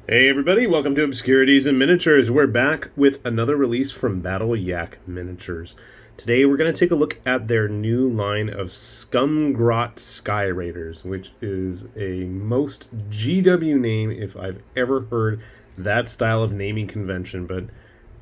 Hey everybody, welcome to Obscurities and Miniatures. We're back with another release from Battle Yak Miniatures. Today we're going to take a look at their new line of Skum Grot Sky Raiders, which is a most GW name if I've ever heard that style of naming convention, but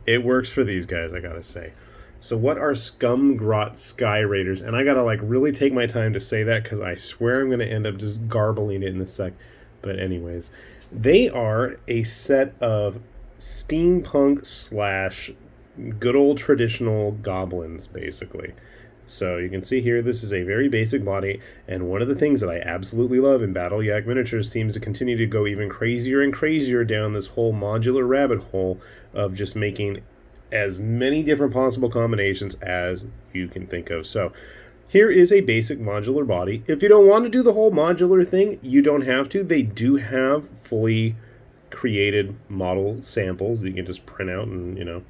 it works for these guys, I gotta say. So what are Skum Grot Sky Raiders? And I gotta really take my time to say that because I swear I'm going to end up just garbling it in a sec. But anyways, they are a set of steampunk slash good old traditional goblins, basically. So you can see here, this is a very basic body, and one of the things that I absolutely love in Battle Yak Miniatures seems to continue to go even crazier and crazier down this whole modular rabbit hole of just making as many different possible combinations as you can think of. So here is a basic modular body. If you don't want to do the whole modular thing, you don't have to. They do have fully created model samples that you can just print out and,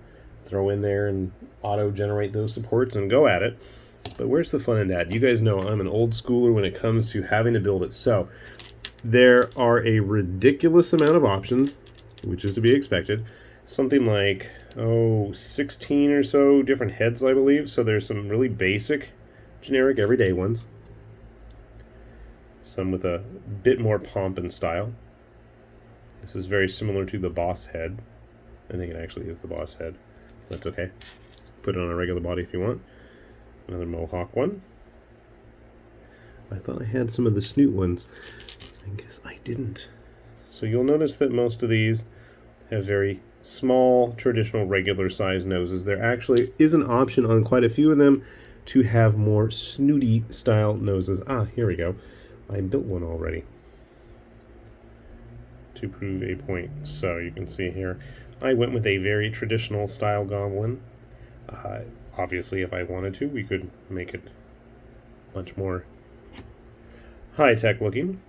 throw in there and auto-generate those supports and go at it. But where's the fun in that? You guys know I'm an old schooler when it comes to having to build it. So there are a ridiculous amount of options, which is to be expected. Something like, 16 or so different heads, I believe. So there's some really basic generic everyday ones, some with a bit more pomp and style. This is very similar to the boss head. I think it actually is the boss head. That's okay. Put it on a regular body if you want. Another mohawk one. I thought I had some of the snoot ones. I guess I didn't. So you'll notice that most of these have very small, traditional, regular size noses. There actually is an option on quite a few of them to have more snooty style noses. Here we go. I built one already to prove a point. So you can see here, I went with a very traditional style goblin. Obviously, if I wanted to, we could make it much more high-tech looking.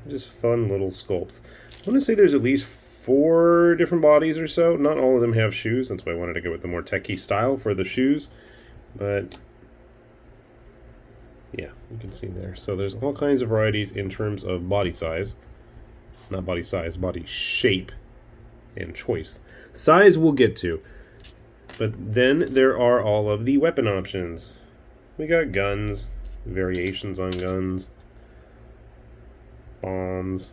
Just fun little sculpts. I want to say there's at least 4 different bodies or so. Not all of them have shoes. That's why I wanted to go with the more techie style for the shoes. But yeah, you can see there. So there's all kinds of varieties in terms of body size. Not body size, body shape and choice. Size we'll get to. But then there are all of the weapon options. We got guns, variations on guns, bombs,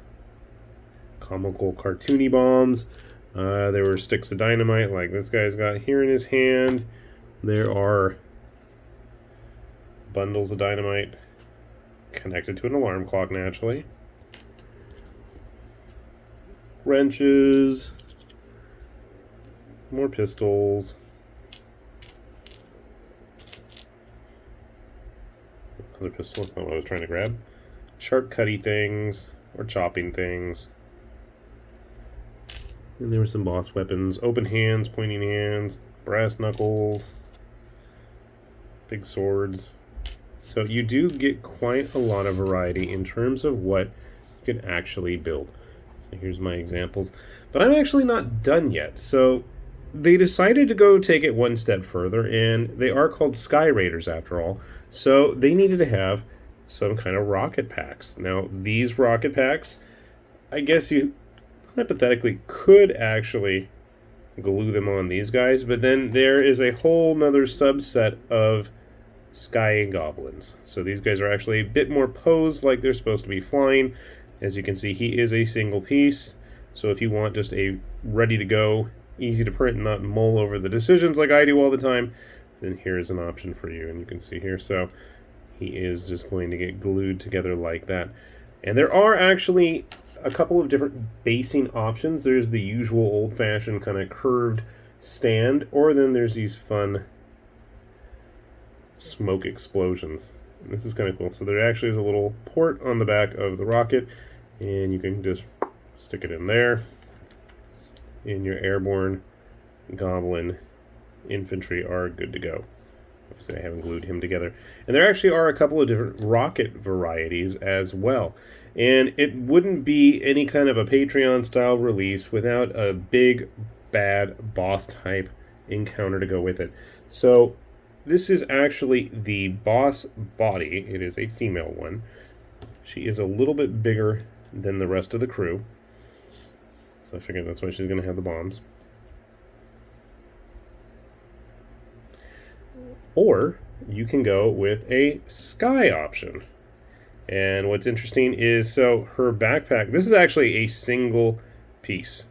comical cartoony bombs. There were sticks of dynamite like this guy's got here in his hand. There are bundles of dynamite connected to an alarm clock, naturally. Wrenches, more pistols. Another pistol, that's not what I was trying to grab. Sharp cutty things, or chopping things. And there were some boss weapons. Open hands, pointing hands, brass knuckles, big swords. So you do get quite a lot of variety in terms of what you can actually build. So here's my examples. But I'm actually not done yet. So they decided to go take it one step further, and they are called Sky Raiders after all. So they needed to have some kind of rocket packs. Now, these rocket packs, I guess you hypothetically could actually glue them on these guys, but then there is a whole nother subset of sky goblins. So these guys are actually a bit more posed like they're supposed to be flying. As you can see, he is a single piece. So if you want just a ready to go, easy to print and not mull over the decisions like I do all the time, then here's an option for you. And you can see here, so he is just going to get glued together like that. And there are actually a couple of different basing options. There's the usual old-fashioned kind of curved stand, or then there's these fun smoke explosions. And this is kind of cool. So there actually is a little port on the back of the rocket, and you can just stick it in there. And your airborne goblin infantry are good to go. Obviously, I haven't glued him together. And there actually are a couple of different rocket varieties as well. And it wouldn't be any kind of a Patreon-style release without a big, bad boss-type encounter to go with it. So this is actually the boss body. It is a female one. She is a little bit bigger than the rest of the crew, so I figured that's why she's going to have the bombs. Or you can go with a sky option. And what's interesting is, so her backpack, this is actually a single piece.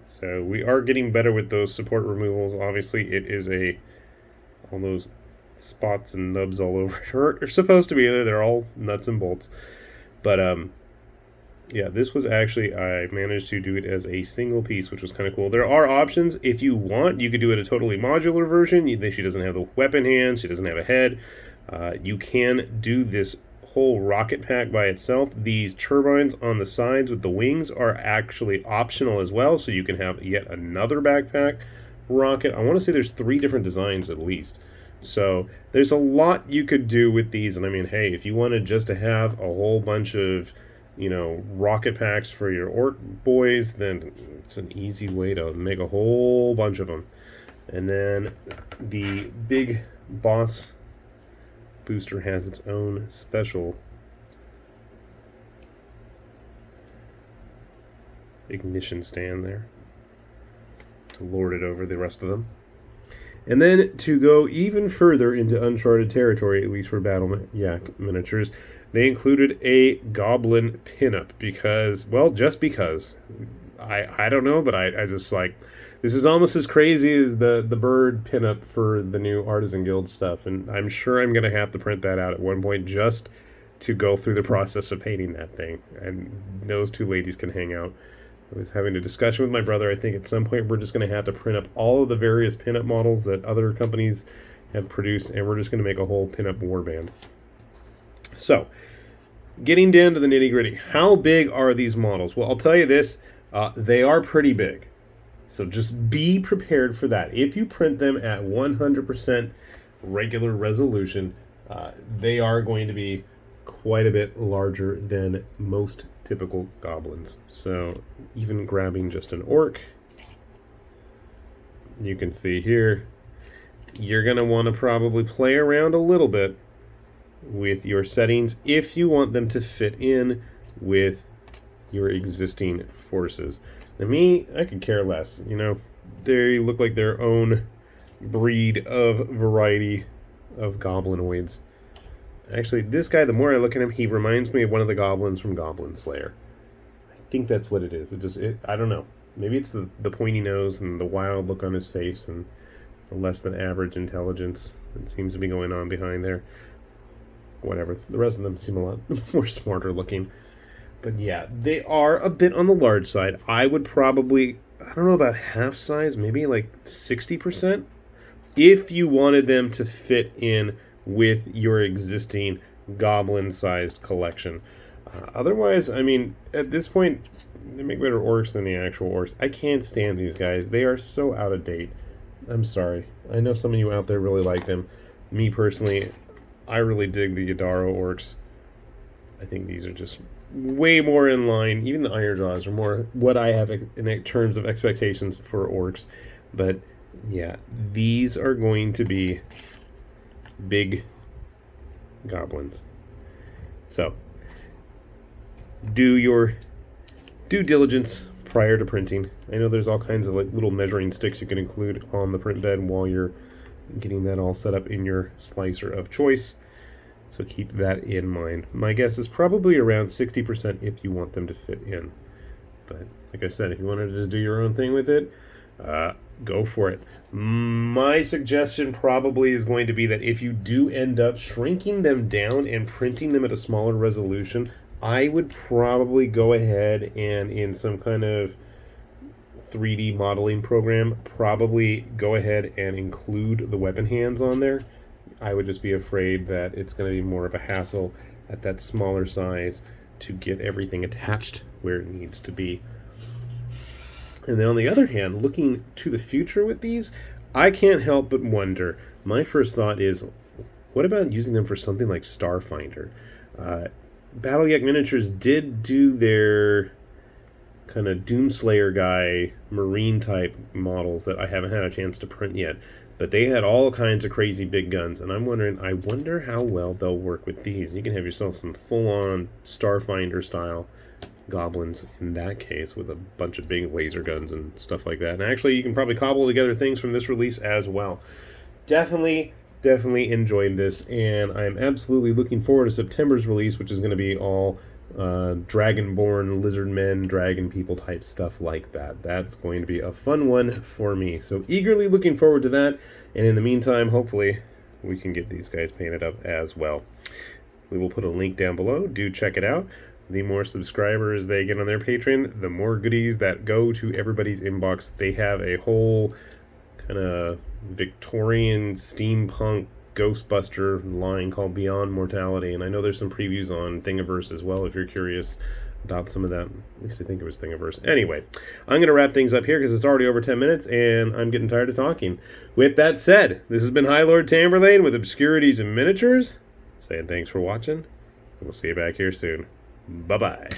So we are getting better with those support removals. Obviously, it is all those spots and nubs all over her are supposed to be there. They're all nuts and bolts. But yeah, this was actually, I managed to do it as a single piece, which was kind of cool. There are options. If you want, you could do it a totally modular version. She doesn't have the weapon hands. She doesn't have a head. You can do this whole rocket pack by itself. These turbines on the sides with the wings are actually optional as well, so you can have yet another backpack rocket. I want to say there's 3 different designs at least. So there's a lot you could do with these. And I mean, hey, if you wanted just to have a whole bunch of rocket packs for your orc boys, then it's an easy way to make a whole bunch of them. And then the big boss booster has its own special ignition stand there to lord it over the rest of them. And then to go even further into uncharted territory, at least for Battle Yak Miniatures, they included a goblin pinup because, well, just because. I don't know, but I just like, this is almost as crazy as the bird pinup for the new Artisan Guild stuff, and I'm sure I'm going to have to print that out at one point just to go through the process of painting that thing, and those 2 ladies can hang out. I was having a discussion with my brother. I think at some point we're just going to have to print up all of the various pinup models that other companies have produced, and we're just going to make a whole pinup warband. So, getting down to the nitty-gritty, how big are these models? Well, I'll tell you this, they are pretty big. So just be prepared for that. If you print them at 100% regular resolution, they are going to be quite a bit larger than most typical goblins. So even grabbing just an orc, you can see here, you're going to want to probably play around a little bit with your settings if you want them to fit in with your existing forces. Now me, I could care less. They look like their own breed of variety of goblinoids. Actually, this guy, the more I look at him, he reminds me of one of the goblins from Goblin Slayer. I think that's what it is. I don't know. Maybe it's the pointy nose and the wild look on his face and the less than average intelligence that seems to be going on behind there. Whatever. The rest of them seem a lot more smarter looking. But yeah, they are a bit on the large side. I would probably, I don't know about half size, maybe like 60%, if you wanted them to fit in with your existing goblin-sized collection. Otherwise, I mean, at this point, they make better orcs than the actual orcs. I can't stand these guys. They are so out of date. I'm sorry. I know some of you out there really like them. Me personally, I really dig the Yadaro orcs. I think these are just way more in line. Even the Ironjaws are more what I have in terms of expectations for orcs. But yeah, these are going to be big goblins. So do your due diligence prior to printing. I know there's all kinds of like little measuring sticks you can include on the print bed while you're getting that all set up in your slicer of choice. So keep that in mind. My guess is probably around 60% if you want them to fit in. But like I said, if you wanted to just do your own thing with it, go for it. My suggestion probably is going to be that if you do end up shrinking them down and printing them at a smaller resolution, I would probably go ahead and in some kind of 3D modeling program, probably go ahead and include the weapon hands on there. I would just be afraid that it's going to be more of a hassle at that smaller size to get everything attached where it needs to be. And then on the other hand, looking to the future with these, I can't help but wonder. My first thought is, what about using them for something like Starfinder? Battle Yak Miniatures did do their kind of Doomslayer guy, marine type models that I haven't had a chance to print yet. But they had all kinds of crazy big guns, and I'm wondering, I wonder how well they'll work with these. You can have yourself some full-on Starfinder style goblins in that case, with a bunch of big laser guns and stuff like that. And actually, you can probably cobble together things from this release as well. Definitely enjoyed this, and I'm absolutely looking forward to September's release, which is going to be all dragonborn, lizard men, dragon people type stuff like that. That's going to be a fun one for me. So eagerly looking forward to that. And in the meantime, hopefully we can get these guys painted up as well. We will put a link down below. Do check it out. The more subscribers they get on their Patreon, the more goodies that go to everybody's inbox. They have a whole kind of Victorian steampunk Ghostbuster line called Beyond Mortality, and I know there's some previews on Thingiverse as well if you're curious about some of that. At least I think it was Thingiverse. Anyway, I'm going to wrap things up here because it's already over 10 minutes and I'm getting tired of talking. With that said, this has been High Lord Tamberlane with Obscurities and Miniatures, saying thanks for watching, and we'll see you back here soon. Bye-bye.